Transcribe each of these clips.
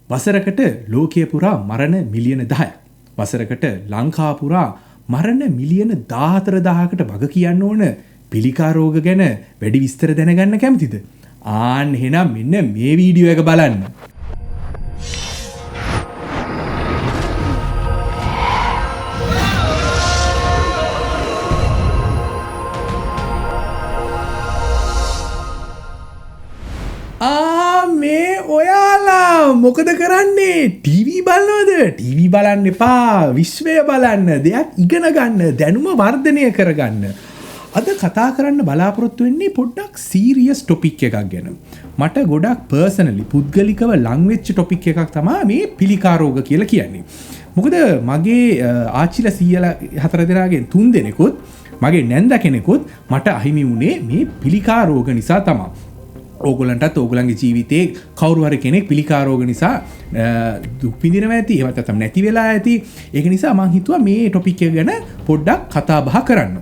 වසරකට ලෝකයේ පුරා මරණ මිලියන 10ක්. වසරකට ලංකා පුරා මරණ මිලියන 14000කට වග කියන්න ඕන පිළිකා රෝග ගැන වැඩි විස්තර දැනගන්න කැමතිද? ආන්න එහෙනම් මෙන්න මේ වීඩියෝ එක බලන්න. මේ ඔයාලා මොකද කරන්නේ? ටීවී බලනවද? ටීවී බලන්න එපා. විශ්වය බලන්න, දෙයක් ඉගෙන ගන්න, දැනුම වර්ධනය කරගන්න. අද කතා කරන්න බලාපොරොත්තු වෙන්නේ පොඩ්ඩක් සීරියස් ටොපික් එකක් ගැන. මට ගොඩක් පර්සනලි පුද්ගලිකව ලං වෙච්ච ටොපික් එකක් තමයි මේ පිළිකා රෝග කියලා කියන්නේ. මොකද මගේ ආච්චිලා සීයලා 4 දෙනාගෙන් 3 දෙනෙකුත් මගේ නැන්දා කෙනෙකුත් මට අහිමි වුණේ මේ පිළිකා රෝග නිසා තමයි. ඕගොල්ලන්ටත් ඕගොල්ලන්ගේ ජීවිතේ කවුරු හරි කෙනෙක් පිළිකා රෝග නිසා දුක් විඳිනවා ඇති. ඒවත් නැත්නම් නැති වෙලා ඇති. ඒක නිසා මම හිතුවා මේ ටොපික් එක ගැන පොඩ්ඩක් කතා බහ කරන්න.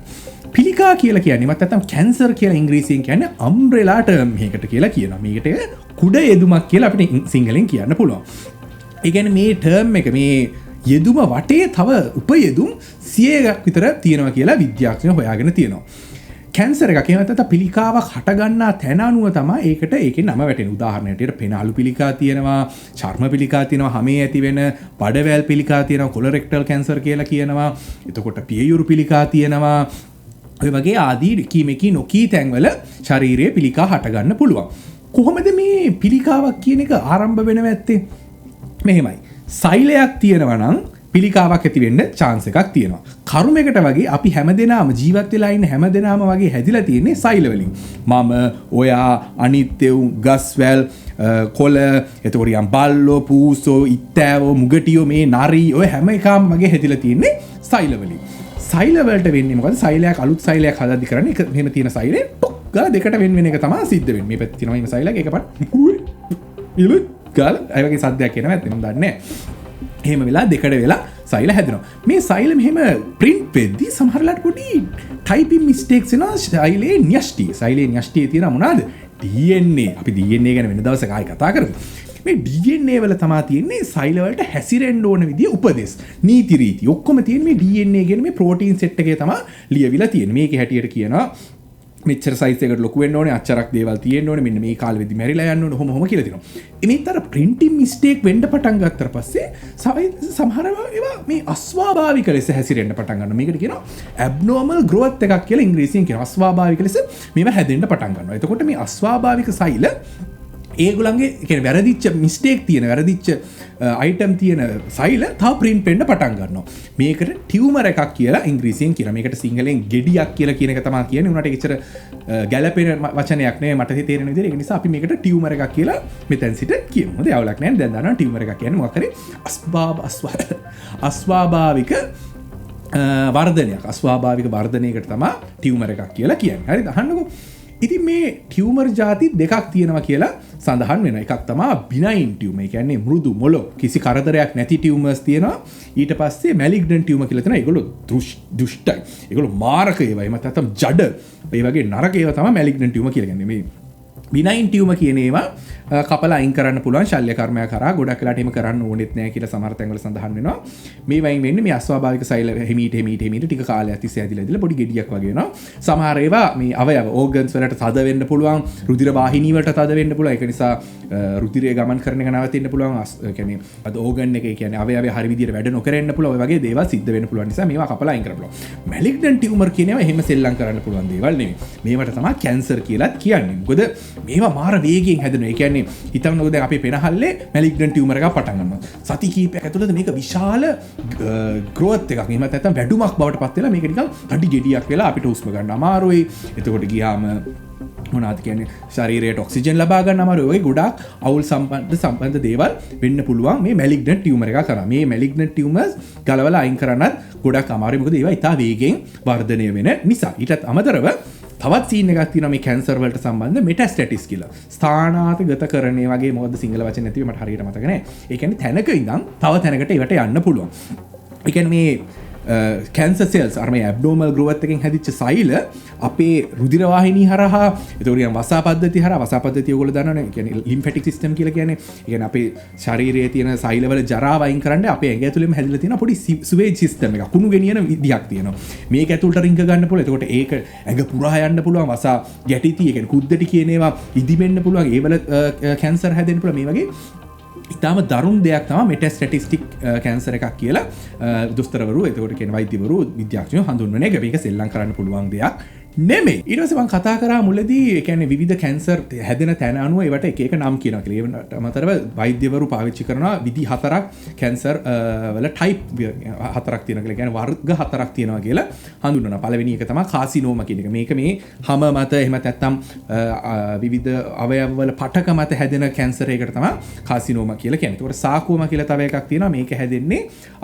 පිළිකා කියලා කියන්නේ මත් නැත්නම් කැන්සර් කියලා ඉංග්‍රීසියෙන් කියන්නේ අම්බ්‍රෙලා ටර්ම් එකකට කියලා කියනවා. මේකට කුඩ යෙදුමක් කියලා අපිට සිංහලෙන් කියන්න පුළුවන්. ඒ කියන්නේ මේ ටර්ම් එක මේ යෙදුම වටේ තව උපයෙදුම් 100ක් විතර තියෙනවා කියලා විද්‍යාඥයෝ හොයාගෙන තියෙනවා. කැන්සර් එකක් එහෙම නැත්නම් පිළිකාවක් හටගන්නා තැන අනුව තමයි ඒකට ඒකේ නම වැටෙන. උදාහරණයක් පෙනාලු පිළිකා තියෙනවා, චර්ම පිළිකා තියෙනවා, හමේ ඇති වෙන බඩවැල් පිළිකා තියෙනවා, කොලොරෙක්ටල් කැන්සර් කියලා කියනවා. එතකොට පියයුරු පිළිකා තියෙනවා. ඔය වගේ ආදී කීමකී නොකී තැන්වල ශරීරයේ පිළිකා හටගන්න පුළුවන්. කොහොමද මේ පිළිකාවක් කියන එක ආරම්භ වෙනව ඇත්තේ? මෙහෙමයි. සෛලයක් තියෙනවා නම් පිළිකාවක් ඇති වෙන්න chance එකක් තියෙනවා. කර්මයකට වගේ අපි හැමදෙනාම ජීවත් වෙලා ඉන්න හැමදෙනාම වගේ හැදිලා තියෙන්නේ සෛල වලින්. මම, ඔයා, අනිත්‍යු, ගස්වැල්, කොළ, එතකොට යම් බල්ලෝ, පූසෝ, ඉත්තෑවෝ, මුගටියෝ මේ නරි ඔය හැම එකම වගේ හැදිලා තියෙන්නේ සෛල වලින්. සෛල වලට වෙන්නේ මොකද? සෛලයක් අලුත් සෛලයක් හදද්දි කරන්නේ එක මෙහෙම තියෙන සෛලෙන් ටොක් ගාලා දෙකට වෙන වෙන එක තමයි සිද්ධ වෙන්නේ. මේ පැත්තේ තියෙනවා මේ සෛලයක් එකපාරට ඉලු ගාලා අය වගේ සද්දයක් එනවා නැත්නම් මම දන්නේ නැහැ. එහෙම වෙලා දෙකඩ වෙලා සෛල හැදෙනවා. මේ සෛල මෙහෙම print වෙද්දී සමහර වෙලාවට පොඩි typing mistakes වෙනවා. සෛලේ න්‍යෂ්ටි. සෛලේ න්‍යෂ්ටියේ තියෙන මොනවාද? DNA. අපි DNA ගැන වෙන දවසක ආයි කතා කරමු. මේ DNA වල තමයි තියෙන්නේ සෛල වලට හැසිරෙන්න ඕන විදිය උපදෙස්. නීති රීති. ඔක්කොම තියෙන මේ DNA කියන මේ protein set එකේ තමයි ලියවිලා තියෙන්නේ. මේකේ හැටියට කියනවා මෙච්චර සයිස් එකට ලොකු වෙන්න ඕනේ, අච්චරක් දේවල් තියෙන්න ඕනේ, මෙන්න මේ කාලෙදි මැරිලා යන්න ඕනේ, කොහොම කියලා තියෙනවා. මේතර printing mistake වෙන්න පටන් ගත්තට පස්සේ සමහර ඒවා මේ අස්වාභාවික ලෙස හැසිරෙන්න පටන් ගන්නවා. මේකට කියනවා abnormal growth එකක් කියලා ඉංග්‍රීසියෙන් කියනවා. අස්වාභාවික ලෙස මේවා හැදෙන්න පටන් ගන්නවා. එතකොට මේ අස්වාභාවික සෛල ඒගොල්ලන්ගේ කියන්නේ වැරදිච්ච මිස්ටේක් තියෙන වැරදිච්ච අයිටම් තියෙන සෛල තව print වෙන්න පටන් ගන්නවා. මේකට ටියුමර් එකක් කියලා ඉංග්‍රීසියෙන් කියනවා. මේකට සිංහලෙන් ගෙඩියක් කියලා කියන එක තමයි කියන්නේ. උනාට ඒකචර ගැළපෙන වචනයක් නෙවෙයි මට තේරෙන විදිහට. ඒක නිසා අපි මේකට ටියුමර් එකක් කියලා මෙතෙන් සිට කියමු. හොඳයි අවුලක් නැහැ. දැන් දන්නවා ටියුමර් එකක් කියන්නේ මොකක් හරි අස්වාභාවික වර්ධනයක්. අස්වාභාවික වර්ධනයකට තමයි ටියුමර් එකක් කියලා කියන්නේ. හරිද? අහන්නකෝ. ඉතින් මේ ටියුමර් ಜಾති දෙකක් තියෙනවා කියලා සඳහන් වෙනවා. එකක් තමයි බිනයින් ටියුමර්. ඒ කියන්නේ මෘදු මොළො කිසි කරදරයක් නැති ටියුමර්ස් තියෙනවා. ඊට පස්සේ මැලිග්නන්ට් ටියුමර් කියලා තියෙනවා. ඒගොල්ලෝ දුෂ්ටයි. ඒගොල්ලෝ මාරක ඒවා. එහෙම නැත්නම් ජඩ. ඒ වගේ නරක ඒවා තමයි මැලිග්නන්ට් ටියුමර් කියලා කියන්නේ. මේ බිනයින් ටියුමර් කියන ඒවා කපලා අයින් කරන්න පුළුවන් ශල්‍ය කර්මයක් කරා ගොඩක් වෙලාට එහෙම කරන්න ඕනෙත් නැහැ කියලා සමහර තැන්වල සඳහන් වෙනවා. මේ වයින් වෙන්නේ මේ අස්වාභාවික සෛල හිමීට ටික කාලයක් තිස්සේ ඇදිලා පොඩි ගෙඩියක් වගේ වෙනවා. සමහර ඒවා මේ අවයව ඕගන්ස් වලට තද වෙන්න පුළුවන්, රුධිර වාහිනී වලට තද වෙන්න පුළුවන්. ඒක නිසා රුධිරය ගමන් කරන එක නවතින්න පුළුවන්. ඒ කියන්නේ අද ඕගන් එක කියන්නේ අවයවය හරි විදියට වැඩ නොකරෙන්න පුළුවන්. ඔය වගේ දේවල් සිද්ධ වෙන්න පුළුවන් නිසා මේවා කපලා අයින් කරන්න පුළුවන්. මැලිග්නන්ට් ටියුමර් කියන ඒවා එහෙම සෙල්ලම් කරන්න පුළුවන් දේවල් නෙමෙයි. මේවට තමයි කැන්සර් කියලාත් කියන්නේ. මොකද මේවා මාර වේගයෙන් හැදෙනවා. ඒ කියන්නේ හිතන්නකෝ දැන් අපේ පෙනහල්ලේ මැලිග්නන්ට් ටියුමර් එකක් පටන් ගන්නවා. සති කිහිපයක් ඇතුළත මේක විශාල growth එකක්. එහෙම නැත්නම් වැඩුමක් බවට පත් වෙලා මේක නිකන් අඩි ගෙඩියක් වෙලා අපිට හුස්ම ගන්න අමාරුයි. එතකොට ගියාම මොනවද කියන්නේ ශරීරයට ඔක්සිජන් ලබා ගන්න අමාරුයි. ඔය ගොඩාක් අවුල් සම්බන්ධ දේවල් වෙන්න පුළුවන් මේ මැලිග්නන්ට් ටියුමර් එක කරා. මේ මැලිග්නන්ට් ටියුමර්ස් ගලවලා අයින් කරන්නත් ගොඩක් අමාරුයි. මොකද ඒවා ඉතා වේගෙන් වර්ධනය වෙන නිසා. ඊටත් අමතරව තවත් සීන් එකක් තියෙනවා මේ කැන්සර් වලට සම්බන්ධ මෙටස්ටැටිස් කියලා. ස්ථානාන්තරගතකරණය වගේ මොකද්ද සිංහල වචන නැතිව මට හරියට මතක නැහැ. ඒ කියන්නේ තැනක ඉඳන් තව තැනකට ඒවට යන්න පුළුවන්. ඒ කියන්නේ මේ කැන්සර් සෙල්ස් අර මේ ඇබ්ඩෝමල් ග්‍රෝත් එකෙන් හැදිච්ච සෛල අපේ රුධිර වාහිනී හරහා ඒතකොට කියන වසා පද්ධතිය හරහා වසා පද්ධතිය ඔයගොල්ලෝ දන්නවනේ කියන්නේ ලිම්ෆැටික් සිස්ටම් කියලා කියන්නේ. ඒ කියන්නේ අපේ ශරීරයේ තියෙන සෛලවල ජරාව අයින් කරන්න අපේ ඇඟ ඇතුළේම හැදිලා තියෙන පොඩි සුවේජ් සිස්ටම් එකක් කුණු ගෙනියන විදියක් තියෙනවා. මේක ඇතුළට රිංග ගන්න පුළුවන්. ඒතකොට ඒක ඇඟ පුරා යන්න පුළුවන් වසා ගැටිති ඒ කියන්නේ කුද්දටි කියන ඒවා ඉදිමෙන්න පුළුවන්. ඒවල කැන්සර් හැදෙන්න පුළුවන්. මේ වගේ ඉතාම දරුණු දෙයක් තමයි මෙටස්ටැටිස්ටික් කැන්සර් එකක් කියලා දොස්තරවරු එතකොට කියන වෛද්‍යවරු විද්‍යාඥයෝ හඳුන්වන එක. මේක සෙල්ලම් කරන්න පුළුවන් දෙයක් නෙමෙයි. ඊට පස්සේ මම කතා කරා මුලදී ඒ කියන්නේ විවිධ කැන්සර් හැදෙන තැන අනුව ඒවට එක එක නම් කියනවා කියලා. ඒකට අමතරව වෛද්‍යවරු පාවිච්චි කරනවා විදි 4ක් කැන්සර් වල ටයිප් 4ක් තියෙනවා කියලා. කියන්නේ වර්ග 4ක් තියෙනවා කියලා හඳුන්වනවා. පළවෙනි එක තමයි කාසිනෝමා කියන එක. මේක මේ හැම මත එහෙම නැත්නම් විවිධ අවයව වල පටක මත හැදෙන කැන්සර් එකකට තමයි කාසිනෝමා කියලා කියන්නේ. ඒකට සාකෝමා කියලා තව එකක් තියෙනවා. මේක හැදෙන්නේ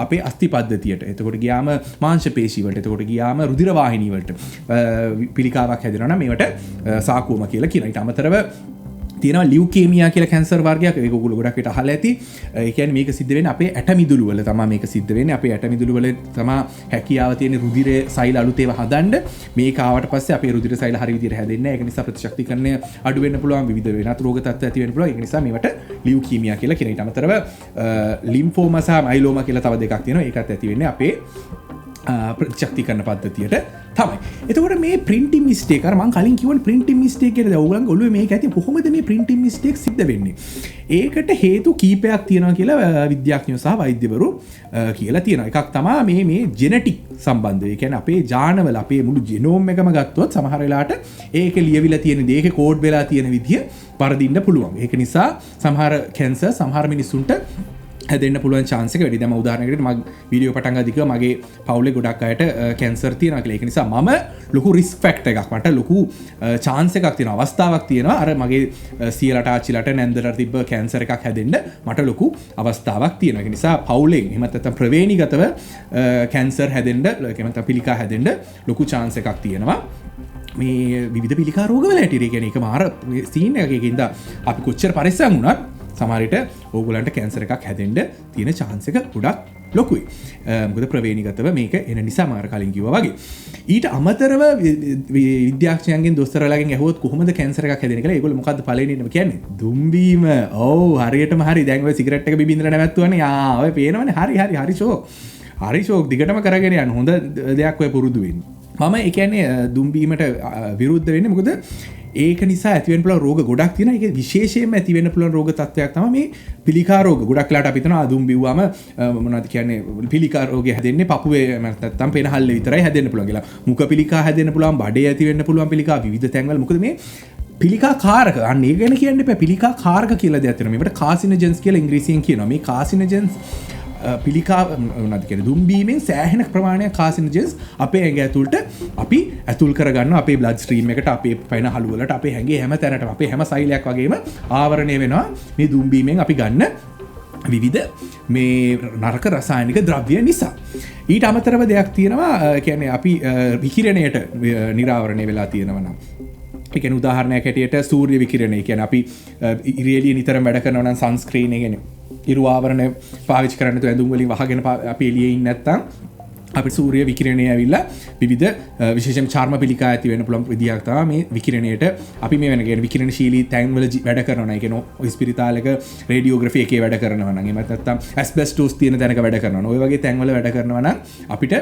අපේ අස්ථි පද්ධතියට. එතකොට ගියාම මාංශ පේශි වලට. එතකොට ගියාම රුධිර වාහිනී වලට පිළිකාවක් හැදෙනවා නම් මේවට සාකෝම කියලා කියනවා. ඊට අමතරව තියෙනවා ලියුකේමියා කියලා කැන්සර් වර්ගයක්. ඒක ඔයගොල්ලෝ ගොඩක් විට අහලා ඇති. ඒ කියන්නේ මේක සිද්ධ වෙන්නේ අපේ ඇටමිදුළු වල තමයි මේක සිද්ධ වෙන්නේ. අපේ ඇටමිදුළු වල තමයි හැකියාව තියෙන රුධිරයේ සෛල අලුත් ඒවා හදන්න. මේක ආවට පස්සේ අපේ රුධිර සෛල හරි විදිහට හැදෙන්නේ නැහැ. ඒක නිසා ප්‍රතිශක්තිකරණය අඩු වෙන්න පුළුවන්. විවිධ වෙනත් රෝග තත්ත්ව ඇති වෙන්න පුළුවන්. ඒක නිසා මේවට ලියුකේමියා කියලා කියනවා. ඊට අමතරව ලිම්ෆෝමා සහ මයිලෝමා කියලා තව දෙකක් තියෙනවා. ඒකත් ඇති වෙන්නේ අපේ ප්‍රතිශක්ති කරන පද්ධතියට තමයි. එතකොට මේ printing mistake අර මම කලින් කිව්වනේ printing mistake කියලා. දැන් ඕගොල්ලන්ගේ ඔළුවේ මේක ඇති කොහොමද මේ printing mistake සිද්ධ වෙන්නේ? ඒකට හේතු කීපයක් තියෙනවා කියලා විද්‍යාඥයෝ සහ වෛද්‍යවරු කියලා තියෙනවා. එකක් තමයි මේ ජෙනටික් සම්බන්ධය. ඒ කියන්නේ අපේ ජානවල අපේ මුළු ජෙනෝම් එකම ගත්තොත් සමහර වෙලාවට ඒක ලියවිලා තියෙන දේ ඒකේ කෝඩ් වෙලා තියෙන විදිය වරදින්න පුළුවන්. ඒක නිසා සමහර කැන්සර් සමහර මිනිස්සුන්ට හැදෙන්න පුළුවන් chance එක වැඩි. දැන් මම උදාහරණයකට මම වීඩියෝ පටන් ගද්දි කිව්වා මගේ පවුලේ ගොඩක් අයට කැන්සර් තියෙනවා කියලා. ඒක නිසා මම ලොකු රිස්ක් ෆැක්ටර් එකක් මට ලොකු chance එකක් තියෙනවා. අවස්ථාවක් තියෙනවා. අර මගේ සියලට ආච්චිලට නැන්දලට තිබ්බ කැන්සර් එකක් හැදෙන්න මට ලොකු අවස්ථාවක් තියෙනවා. ඒ නිසා පවුලෙන් එහෙම නැත්නම් ප්‍රවේණිගතව කැන්සර් හැදෙන්න එහෙම නැත්නම් පිළිකා හැදෙන්න ලොකු chance එකක් තියෙනවා. මේ විවිධ පිළිකා රෝගවල හැටියට. ඒ කියන්නේ ඒක මාර සීන් එකකින්ද අපි කොච්චර පරිස්සම් වුණත් සමහරට ඕගොල්ලන්ට කැන්සර් එකක් හැදෙන්න තියෙන chance එක ගොඩක් ලොකුයි. මොකද ප්‍රවේණිගතව මේක එන නිසා මාර කලින් කිව්වා වගේ. ඊට අමතරව විද්‍යාඥයන්ගෙන් දොස්තරලාගෙන් ඇහුවොත් කොහොමද කැන්සර් එකක් හැදෙන්නේ කියලා ඒගොල්ලෝ මොකද්ද පළවෙනිම කියන්නේ? දුම්බීම. ඔව් හරියටම හරි. දැන් ඔය සිගරට් එක බිබින්දලා නැවැත්තුවානේ. ඔය පේනවනේ. හරි ෂෝක්. හරි ෂෝක් දිගටම කරගෙන යන්න. හොඳ දෙයක් ඔය පුරුදු වෙන්න. මම ඒ කියන්නේ දුම්බීමට විරුද්ධ වෙන්නේ මොකද ඒක නිසා ඇතිවෙන්න පුළුවන් රෝග ගොඩක් තියෙනවා. ඒක විශේෂයෙන්ම ඇතිවෙන්න පුළුවන් රෝග තත්ත්වයක් තමයි මේ පිළිකා රෝග. ගොඩක් වෙලාට අපි හිතනවා දුම් බිව්වම මොනවද කියන්නේ පිළිකා රෝගය හැදෙන්නේ පපුවේ නැත්නම් පෙනහල්ලේ විතරයි හැදෙන්න පුළුවන් කියලා. මුඛ පිළිකා හැදෙන්න පුළුවන්, බඩේ ඇතිවෙන්න පුළුවන් පිළිකා විවිධ තැන්වල. මොකද මේ පිළිකා කාරක අන්න ඒ ගැන කියන්න එපා. පිළිකා කාරක කියලා දෙයක් තියෙනවා. මේකට කාසිනොජන්ස් කියලා ඉංග්‍රීසියෙන් කියනවා. මේ කාසිනොජන්ස් පිළිකා මොනවද කියන්නේ දුම්බීමෙන් සෑහෙන ප්‍රමාණයක් කාසිනොජන්ස් අපේ ඇඟ ඇතුළට අපි ඇතුල් කරගන්නවා. අපේ බ්ලඩ් ස්ට්‍රීම් එකට, අපේ පයින් හලු වලට, අපේ ඇඟේ හැම තැනටම, අපේ හැම සෛලයක් වගේම ආවරණය වෙනවා මේ දුම්බීමෙන් අපි ගන්න විවිධ මේ නරක රසායනික ද්‍රව්‍ය නිසා. ඊට අමතරව දෙයක් තියෙනවා. කියන්නේ අපි විකිරණයට නිරාවරණය වෙලා තියෙනවා නම් ඒ කියන්නේ උදාහරණයක් හැටියට සූර්ය විකිරණය. කියන්නේ අපි ඉරේලිය නිතරම වැඩ කරනවා නම් සන්ස්ක්‍රීන් එක කියන්නේ ඉරු ආවරණ පාවිච්චි කරන්න තු ඇඳුම් වලින් වහගෙන අපි එළියේ ඉන්නේ නැත්නම් අපිට සූර්ය විකිරණය ඇවිල්ලා විවිධ විශේෂයෙන් චර්ම පිළිකා ඇති වෙන්න පුළුවන් විදියක් තමයි මේ විකිරණයට අපි මේ වෙන කියන විකිරණශීලී තැන්වල වැඩ කරනවා නම් ඒ කියන්නේ හොස්පිටාලයක රේඩියෝග්‍රැෆි එකේ වැඩ කරනවා නම් එහෙම නැත්නම් ඇස්බෙස්ටෝස් තියෙන තැනක වැඩ කරනවා නම් ඔය වගේ තැන්වල වැඩ කරනවා නම් අපිට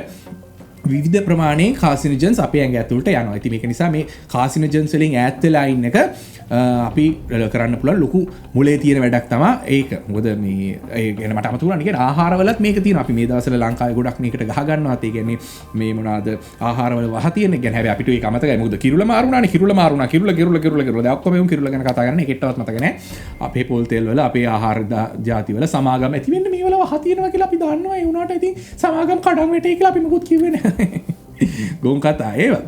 විවිධ ප්‍රමාණයේ කාසිනොජන්ස් අපේ ඇඟ ඇතුළට යනවා. ඉතින් මේක නිසා මේ කාසිනොජන්ස් වලින් ඈත් වෙලා ඉන්න එක අපි කරන්න පුළුවන් ලොකු මුලේ තියෙන වැඩක් තමයි ඒක. මොකද මේ ඒ කියන්නේ මට අමතක වුණා කියන්නේ ආහාරවලත් මේක තියෙනවා. අපි මේ දවස්වල ලංකාවේ ගොඩක් මේකට ගහ ගන්නවාත් ඒ කියන්නේ මේ මොනවාද ආහාරවල වහ තියෙන. කියන්නේ හැබැයි අපිට ඒක අමතකයි. මොකද කිරුල මාරුණානේ. කිරුල දැන් ඔක්කොම මේ කිරුල ගැන කතා කරන්නේ ඒකටවත් මතක නැහැ. අපේ පොල් තෙල් වල අපේ ආහාර ಜಾති වල සමාගම් ඇති වෙන්න මේ වල වහ තියෙනවා කියලා අපි දන්නවා. ඒ වුණාට ඉතින් සමාගම් කඩන් වැටේ කියලා අපි මොකුත් කිව්වේ නැහැ. ගොන් කතා ඒවා.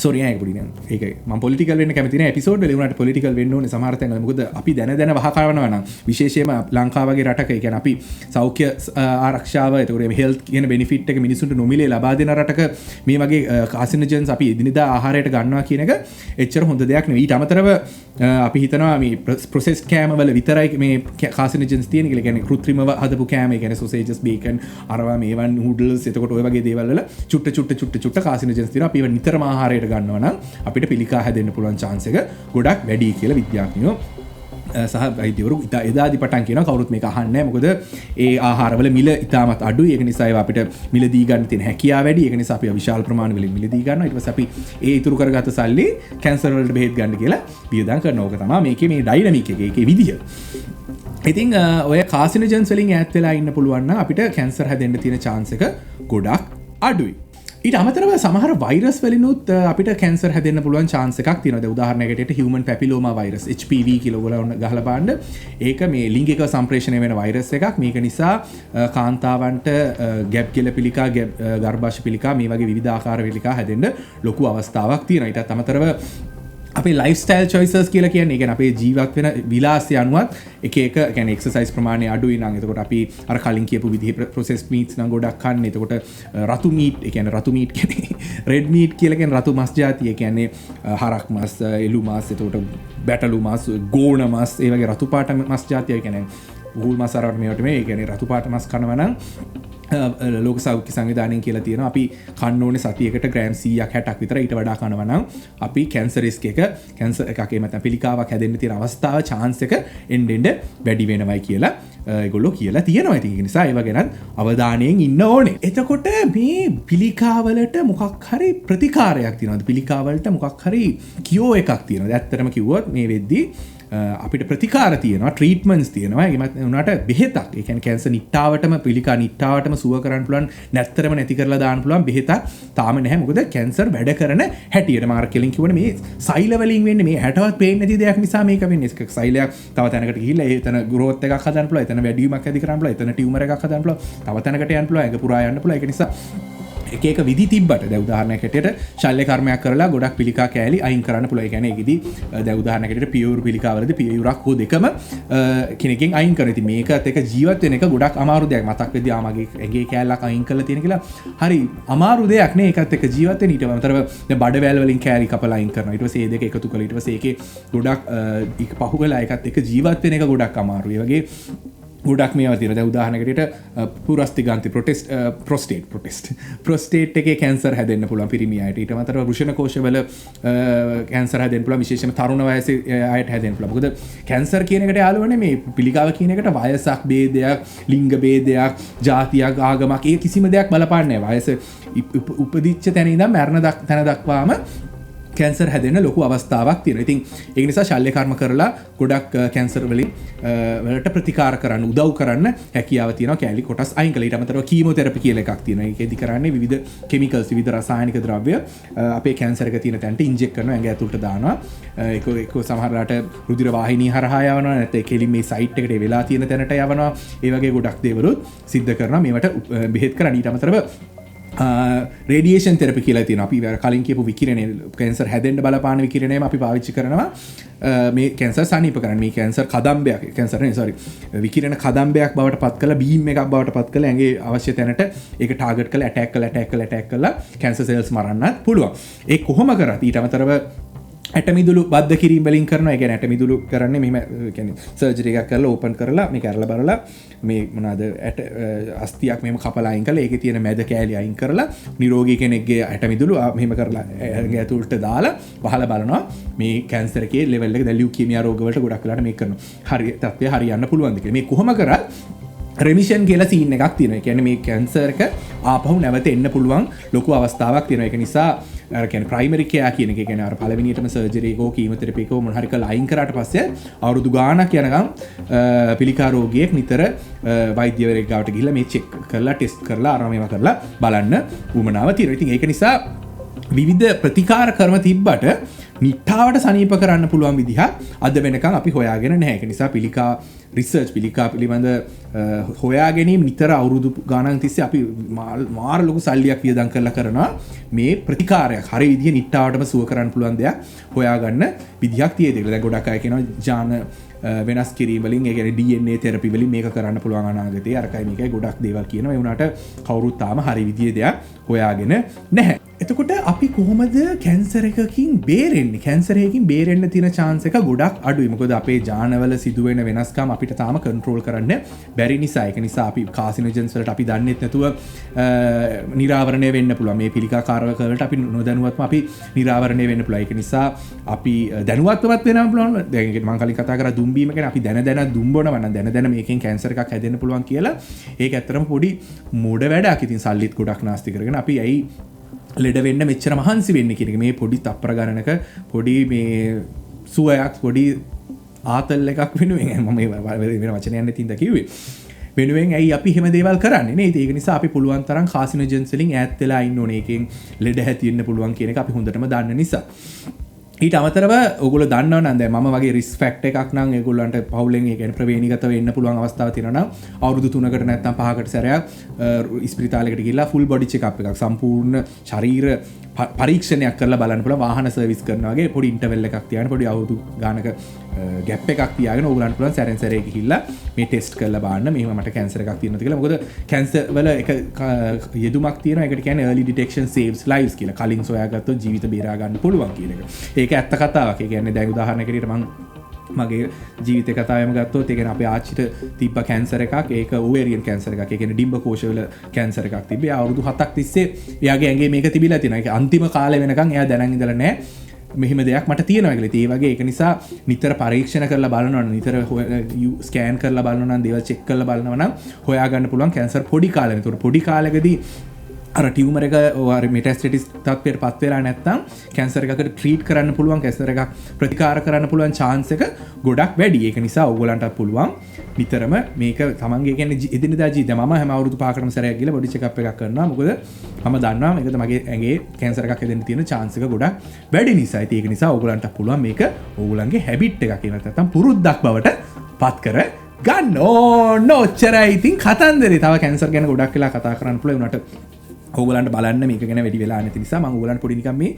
සෝරිය පොඩි ඒක මම පොලිටිකල් වෙන්න කැමති නෑ එපිසෝඩ් වල උනාට පොලිටිකල් වෙන්න ඕනේ සමහර තැන් වල මොකද අපි දැන වහ කරනවා නම් විශේෂයෙන්ම ලංකාව වගේ රටක ඒ කියන්නේ අපි සෞඛ්‍ය ආරක්ෂාව ඒතකොට මේ හෙල්ත් කියන බෙනිෆිට් එක මිනිසුන්ට නොමිලේ ලබා දෙන රටක මේ වගේ කාසිනොජන්ස් අපි එදිනෙදා ආහාරයට ගන්නවා කියන එක එච්චර හොඳ දෙයක් නෙවෙයි ඊට අමතරව අපි හිතනවා මේ ප්‍රොසෙස්ඩ් කෑම වල විතරයි මේ කාසිනොජන්ස් තියෙන කියලා කියන්නේ කෘත්‍රිමව හදපු කෑම ඒ කියන්නේ සොසේජස් බේකන් අරවා මේවන් නූඩල්ස් එතකොට ඔය වගේ දේවල් වල චුට්ට කාසිනොජන්ස් තියෙනවා අපි ඒවා නිතරම ආහාරයට ගන්නවා නම් අපිට පිළිකා හැදෙන්න පුළුවන් chance එක ගොඩක් වැඩි කියලා විද්‍යාඥයෝ සහ වෛද්‍යවරු එදාදි පටන් කියනවා කවුරුත් මේක අහන්නේ නැහැ මොකද ඒ ආහාරවල මිල ඉතාමත් අඩුයි ඒක නිසා ඒවා අපිට මිලදී ගන්න තියෙන හැකියාව වැඩි ඒක නිසා අපි විශාල ප්‍රමාණවලින් මිලදී ගන්නවා ඊට පස්සේ අපි ඒ ඉතුරු කරගත්ත සල්ලි කැන්සර් වලට බෙහෙත් ගන්න කියලා වියදම් කරනවා ඕක තමයි මේකේ මේ ඩයිනමික් එක ඒකේ විදිය ඉතින් ඔය කාසිනොජන්ස් වලින් ඈත් වෙලා ඉන්න පුළුවන් නම් අපිට කැන්සර් හැදෙන්න තියෙන chance එක ගොඩක් අඩුයි ඊට අමතරව සමහර වෛරස් වලිනුත් අපිට කැන්සර් හැදෙන්න පුළුවන් chance එකක් තියෙනවා. දැන් උදාහරණයකට human papilloma virus HPV කියලා ඔයගොල්ලෝ ගහලා බලන්න. ඒක මේ ලිංගික සම්ප්‍රේෂණය වෙන වෛරස් එකක්. මේක නිසා කාන්තාවන්ට ගැබ් කියලා පිළිකා ගර්භාෂ පිළිකා මේ වගේ විවිධ ආකාර පිළිකා හැදෙන්න ලොකු අවස්ථාවක් තියෙනවා. ඊටත් අමතරව අපේ ලයිෆ්ස්ටයිල් චොයිසස් කියලා කියන්නේ කියන්නේ අපේ ජීවත් වෙන විලාසය අනුවත් එක කියන්නේ එක්සර්සයිස් ප්‍රමාණය අඩුයි නම් එතකොට අපි අර කලින් කියපු විදිහේ ප්‍රොසෙස්ඩ් මීට්ස් නම් ගොඩක් කන්නේ. එතකොට රතු මීට් ඒ කියන්නේ රතු මීට් කියන්නේ රෙඩ් මීට් කියලා කියන්නේ රතු මස් జాතිය. ඒ කියන්නේ හරක් මස්, එළු මස්, එතකොට බැටළු මස්, ගෝණ මස්, ඒ වගේ රතු පාට මස් జాතිය. ඒ කියන්නේ ගූල් මස් අරවට මේවට මේ ඒ කියන්නේ රතු පාට මස් කනවා නම් ලෝක සෞඛ්‍ය සංවිධානයෙන් කියලා තියෙනවා අපි කන්න ඕනේ සතියකට ග්‍රෑම් 100ක් 60ක් විතර ඊට වඩා කනවා නම් අපි කැන්සර් රිස්ක් එක කැන්සර් එකක් එහෙම නැත්නම් පිළිකාවක් හැදෙන්න තියෙන අවස්ථාව chance එක එන්න වැඩි වෙනවයි කියලා ඒගොල්ලෝ කියලා තියෙනවා. ඉතින් ඒ නිසා ඒව ගැන අවධානයෙන් ඉන්න ඕනේ. එතකොට මේ පිළිකාවලට මොකක් හරි ප්‍රතිකාරයක් තියෙනවද? පිළිකාවලට මොකක් හරි කියෝ එකක් තියෙනවද? ඇත්තටම කිව්වොත් මේ වෙද්දී අපිට ප්‍රතිකාර තියෙනවා ට්‍රීට්මන්ට්ස් තියෙනවා ඒකත් උනාට බෙහෙතක් ඒ කියන්නේ කැන්සර් නිට්ටාවටම පිළිකා නිට්ටාවටම සුව කරන්න පුළුවන් නැත්තරම නැති කරලා දාන්න පුළුවන් බෙහෙතක් තාම නැහැ මොකද කැන්සර් වැඩ කරන හැටියට මාර්ක් කෙලින් කියවනේ මේ සෛල වලින් වෙන්නේ මේ හැටවත් පේන්නේ නැති දෙයක් නිසා මේක වෙන්නේ ඒක සෛලයක් තව තැනකට ගිහිල්ලා එතන ග්‍රෝත් එකක් හදන්න පුළුවන් එතන වැඩිවීමක් ඇති කරන්න පුළුවන් එතන ටියුමර් එකක් හදන්න පුළුවන් තව තැනකට යන්න පුළුවන් ඒක පුරා යන්න පුළුවන් ඒක නිසා එක විදි තිබ්බට දැන් උදාහරණයක් හැටියට ශල්‍ය කර්මයක් කරලා ගොඩක් පිළිකා කෑලි අයින් කරන්න පුළුවන්. ඒ කියන්නේ ඒකෙදි දැන් උදාහරණයක් හැටියට පියවර පිළිකාවලදී පියවරක් හෝ දෙකම කෙනකින් අයින් කරනවා. ඉතින් මේකත් එක ජීවත් වෙන එක ගොඩක් අමාරු දෙයක්. මතක් වෙද්දී මගේ ඇඟේ කෑල්ලක් අයින් කරලා තියෙන කියලා හරි අමාරු දෙයක් නේ. ඒකත් එක ජීවත් වෙන ඊට අමතරව දැන් බඩවැල් වලින් කෑලි කපලා අයින් කරනවා. ඊට පස්සේ මේ දෙක එකතු කරලා ඊට පස්සේ ඒකේ ගොඩක් ඒක පහු වෙලා ඒකත් එක ජීවත් වෙන එක ගොඩක් අමාරුයි. ඒ වගේ ගොඩක් මේවා තියෙනවා. දැන් උදාහරණයකට පුරස්තිගාන්ති ප්‍රොස්ටේට් එකේ කැන්සර් හැදෙන්න පුළුවන් පිරිමි අයට. ඊට අමතරව වෘෂණ කෝෂවල කැන්සර් හැදෙන්න පුළුවන් විශේෂයෙන්ම තරුණ වයසේ අයට හැදෙන්න පුළුවන්. මොකද කැන්සර් කියන එකට යාළුවනේ මේ පිළිකාව කියන එකට වයසක් ભેදයක්, ලිංග ભેදයක්, ජාතියක්, ආගමක් ඒ කිසිම දෙයක් බලපාන්නේ නැහැ. වයස උපදිච්ච තැන ඉඳන් මරණ තැන දක්වාම කැන්සර් හැදෙන්න ලොකු අවස්ථාවක් තියෙනවා. ඉතින් ඒක නිසා ශල්‍ය කර්ම කරලා ගොඩක් කැන්සර් වලින් වලට ප්‍රතිකාර කරන්න උදව් කරන්න හැකියාව තියෙනවා. කැලි කොටස් අයින් කළා. ඊට අමතරව කීමෝതെරපි කියලා එකක් තියෙනවා. ඒකෙදි කරන්නේ විවිධ කෙමිකල්ස් විවිධ රසායනික ද්‍රව්‍ය අපේ කැන්සර් එක තියෙන තැනට ඉන්ජෙක්ට් කරනවා ඇඟ ඇතුළට දානවා. ඒක සමහරලාට රුධිර வாහිනිය හරහා යවනවා නැත්නම් කෙලින් මේ සයිට් එකට වෙලා තියෙන තැනට යවනවා. ඒ වගේ ගොඩක් දේවලුත් සිද්ධ කරනවා. මේවට බෙහෙත් කරන්න. ඊට අමතරව රේඩියේෂන් තෙරපි කියලා තියෙනවා. අපි කලින් කියපු විකිරණය කැන්සර් හැදෙන්න බලපාන විකිරණයම අපි පාවිච්චි කරනවා මේ කැන්සර් සනීප කරන්න. මේ කැන්සර් කදම්බයක් විකිරණ කදම්බයක් බවට පත් කරලා බීම් එකක් බවට පත් කරලා ඇඟේ අවශ්‍ය තැනට ඒක ටාගට් කරලා ඇටැක් කරලා කැන්සර් සෙල්ස් මරන්නත් පුළුවන්. ඒ කොහොම කරත් ඊට අමතරව ඇටමිදුළු බද්ධ කිරීම වලින් කරනවා. ඒ කියන්නේ ඇටමිදුළු කරන්නේ මෙහෙම කියන්නේ සර්ජරි එකක් කරලා ඕපන් කරලා මේක අරලා බලලා මේ මොනවාද අස්තියක් මෙහෙම කපලා අයින් කරලා ඒකේ තියෙන මැද කෑලි අයින් කරලා නිරෝගී කෙනෙක්ගේ ඇටමිදුළු මෙහෙම කරලා ඇතුළට දාලා වහලා බලනවා මේ කැන්සර් එකේ ලෙවල් එක දැන් ලියුකීමියා රෝග වලට ගොඩක් වෙලාට මේක කරනවා. හරි තත්ත්වය හරියන්න පුළුවන්ද කියලා. මේ කොහොම කරත් රෙමිෂන් කියලා සීන් එකක් තියෙනවා. ඒ කියන්නේ මේ කැන්සර් එක ආපහු නැවත එන්න පුළුවන් ලොකු අවස්ථාවක් තියෙනවා. ඒක නිසා අර කියන්නේ ප්‍රයිමරි කෙයා කියන එක කියන්නේ අර පළවෙනියටම සර්ජරි එකෝ කීමෝതെරපි එකෝ මොන හරි කරලා අයින් කරාට පස්සේ අවුරුදු ගාණක් යනකම් පිළිකා රෝගියෙක් නිතර වෛද්‍යවරයෙක් ගාවට ගිහිල්ලා මේ චෙක් කරලා ටෙස්ට් කරලා අර මේවා කරලා බලන්න උවමනාව තියෙනවා. ඉතින් ඒක නිසා විවිධ ප්‍රතිකාර කර්ම තිබ්බට නිට්ටාවට සනීප කරන්න පුළුවන් විදිහක් අද වෙනකන් අපි හොයාගෙන නැහැ. ඒක නිසා පිළිකා රිසර්ච් පිළිකා පිළිබඳ හොයාගැනීම් නිතර අවුරුදු ගානක් තිස්සේ අපි මාර ලොකු සල්ලියක් වියදම් කරලා කරනවා මේ ප්‍රතිකාරයක් හරි විදිහේ නිට්ටාවටම සුව කරන්න පුළුවන් දෙයක් හොයාගන්න විදිහක් තියෙද කියලා. දැන් ගොඩක් අය කියනවා ජාන වෙනස් කිරීම වලින් ඒ කියන්නේ DNA තෙරපි වලින් මේක කරන්න පුළුවන් අනාගතේ අරකයි මේකයි ගොඩක් දේවල් කියනවා. ඒ වුණාට කවුරුත් තාම හරි විදිහේ දෙයක් හොයාගෙන නැහැ. එතකොට අපි කොහොමද කැන්සර් එකකින් බේරෙන්නේ? කැන්සර් එකකින් බේරෙන්න තියෙන chance එක ගොඩක් අඩුයි. මොකද අපේ ජානවල සිදුවෙන වෙනස්කම් අපිට තාම control කරන්න බැරි නිසා. ඒක නිසා අපි carcinogens වලට අපි දන්නෙත් නැතුව නිරාවරණය වෙන්න පුළුවන්. මේ පිළිකා කාරක වලට අපි නොදැනුවත්වම අපි නිරාවරණය වෙන්න පුළුවන්. ඒක නිසා අපි දැනුවත්වමත් වෙන්න පුළුවන්. දැන් මම කලින් කතා කරා දුම්බීම ගැන. අපි දැන දුම්බනවා නම් දැන මේකෙන් කැන්සර් එකක් හැදෙන්න පුළුවන් කියලා. ඒක ඇත්තටම පොඩි මෝඩ වැඩක්. ඉතින් සල්ලිත් ගොඩක් නාස්ති කරගෙන අපි ඇයි ලෙඩ වෙන්න මෙච්චර මහන්සි වෙන්නේ කියන එක මේ පොඩි තප්පර ගණනක පොඩි මේ සුවයක් පොඩි ආතල් එකක් වෙනුවෙන් මම වෙන වචනයක් නැතිඳ කිව්වේ වෙනුවෙන් ඇයි අපි එහෙම දේවල් කරන්නේ නේද? ඒක නිසා අපි පුළුවන් තරම් කාසිනෝජන්ස් වලින් ඈත් වෙලා ඉන්න ඕනේ. ඒකෙන් ලෙඩ හැදෙන්න පුළුවන් කියන එක අපි හොඳටම දන්න නිසා. ඊට අමතරව ඔයගොල්ලෝ දන්නව නම් දැන් මම වගේ රිස්ක් ෆැක්ටර් එකක් නම් ඒගොල්ලන්ට පවුලෙන් ඒ කියන්නේ ප්‍රවේණිගත වෙන්න පුළුවන් අවස්ථාව තියෙනවා නම් අවුරුදු 3කට නැත්නම් 5කට සැරයක් ඉස්පිරිතාලයකට ගිහිල්ලා ෆුල් බොඩි චෙක්අප් එකක් සම්පූර්ණ ශරීර පරීක්ෂණයක් කරලා බලන්න පුළුවන්. වාහන සර්විස් කරනවා වගේ පොඩි ඉන්ටර්වල් එකක් තියාගෙන පොඩි අවුරුදු ගානක ගැප් එකක් තියාගෙන ඕගොල්ලන්ට පුළුවන් සැරෙන් සැරේ ගිහිල්ලා මේ ටෙස්ට් කරලා බලන්න මෙහෙම මට කැන්සර් එකක් තියෙනවද කියලා. මොකද කැන්සර් වල එක යෙදුමක් තියෙනවා. ඒකට කියන්නේ early detection saves lives කියලා. කලින් සොයාගත්තොත් ජීවිත බේරා ගන්න පුළුවන් කියන එක. ඒක ඇත්ත කතාවක්. ඒ කියන්නේ දැන් උදාහරණයකට මම මගේ ජීවිත කතාවම ගත්තොත් ඒ කියන්නේ අපේ ආච්චිට තිබ්බ කැන්සර් එකක්. ඒක ඕවරියන් කැන්සර් එකක්. ඒ කියන්නේ ඩිම්බ කෝෂවල කැන්සර් එකක් තිබ්බේ. අවුරුදු 7ක් තිස්සේ එයාගේ ඇඟේ මේක තිබිලා තියෙනවා. ඒක අන්තිම කාලේ වෙනකන් එයා දැනන් ඉඳලා නැහැ. මෙහෙම දෙයක් මට තියෙනවා කියලා. ඒ වගේ ඒක නිසා නිතර පරීක්ෂණ කරලා බලනවා නම් නිතර ස්කෑන් කරලා බලනවා නම් දේවල් චෙක් කරලා බලනවා නම් හොයාගන්න පුළුවන් කැන්සර් පොඩි කාලේ. ඒතකොට පොඩි කාලෙකදී අර ටියුමර් එක ඔය මෙටාස්ටැටිස් තත්ත්වයට පත් වෙලා නැත්නම් කැන්සර් එකකට ට්‍රීට් කරන්න පුළුවන්, කැන්සර් එකක් ප්‍රතිකාර කරන්න පුළුවන් chance එක ගොඩක් වැඩි. ඒක නිසා ඕගොල්ලන්ට පුළුවන් නිතරම මේක තමන්ගේ කියන්නේ එදිනදා ජීවිතේ මම හැම අවුරුදු 5කටම සැරයක් ගිහලා බොඩි චෙක්අප් එකක් කරනවා. මොකද මම දන්නවා මේකද මගේ ඇඟේ කැන්සර් එකක් හැදෙන්න තියෙන chance එක ගොඩක් වැඩි නිසා. ඒක නිසා ඕගොල්ලන්ට පුළුවන් මේක ඕගොල්ලන්ගේ හැබිට් එකක් කියලා නැත්නම් පුරුද්දක් බවට පත් කර ගන්න ඕන. ඔච්චරයි ඉතින් කතන්දරේ. තව කැන්සර් ගැන ගොඩක් වෙලා කතා කරන්න පුළුවන් උනට ඕගලන්ට බලන්න මේක ගැන වැඩි වෙලා නැති නිසා මම ඕගලන්ට පොඩි නිකන් මේ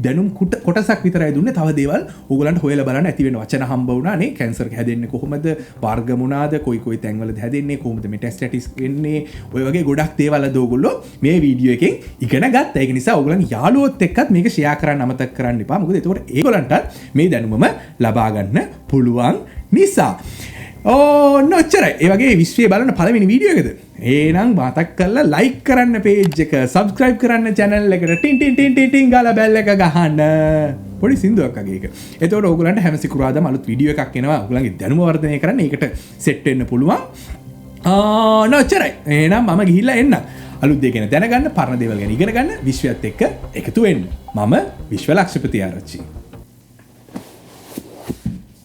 දැනුම් කොටසක් විතරයි දුන්නේ. තව දේවල් ඕගලන්ට හොයලා බලන්න ඇති වෙන වචන හම්බ වුණා නේ. කැන්සර් හැදෙන්නේ කොහොමද? වර්ග මොනවාද? කොයි තැන්වලද හැදෙන්නේ? කොහොමද මෙටාස්ටැටිස් වෙන්නේ? ඔය වගේ ගොඩක් දේවල් අද ඕගොල්ලෝ මේ වීඩියෝ එකෙන් ඉගෙන ගත්තා. ඒක නිසා ඕගලන් යාළුවොත් එක්කත් මේක ෂෙයා කරන්න අමතක කරන්න එපා. මොකද එතකොට ඒගොල්ලන්ටත් මේ දැනුමම ලබා ගන්න පුළුවන් නිසා. නොච්චරයි. ඒ වගේ විශ්වයේ බලන පළවෙනි වීඩියෝ එකද? එහෙනම් මතක් කරලා ලයික් කරන්න page එක, subscribe කරන්න channel එකට, tin tin tin tin tin ගාලා bell එක ගහන්න. පොඩි සින්දුවක් වගේ එක. එතකොට ඕගොල්ලන්ට හැම සිකුරාදාම අලුත් වීඩියෝ එකක් එනවා. ඕගොල්ලන්ගේ දැනුම වර්ධනය කරන්න ඒකට set වෙන්න පුළුවන්. නොච්චරයි. එහෙනම් මම ගිහිල්ලා එන්න. අලුත් දේ ගැන දැනගන්න, පරණ දේවල් ගැන ඉගෙන ගන්න, විශ්වයත් එක්ක එකතු වෙන්න. මම විශ්ව ලක්ෂපති ආරච්චි.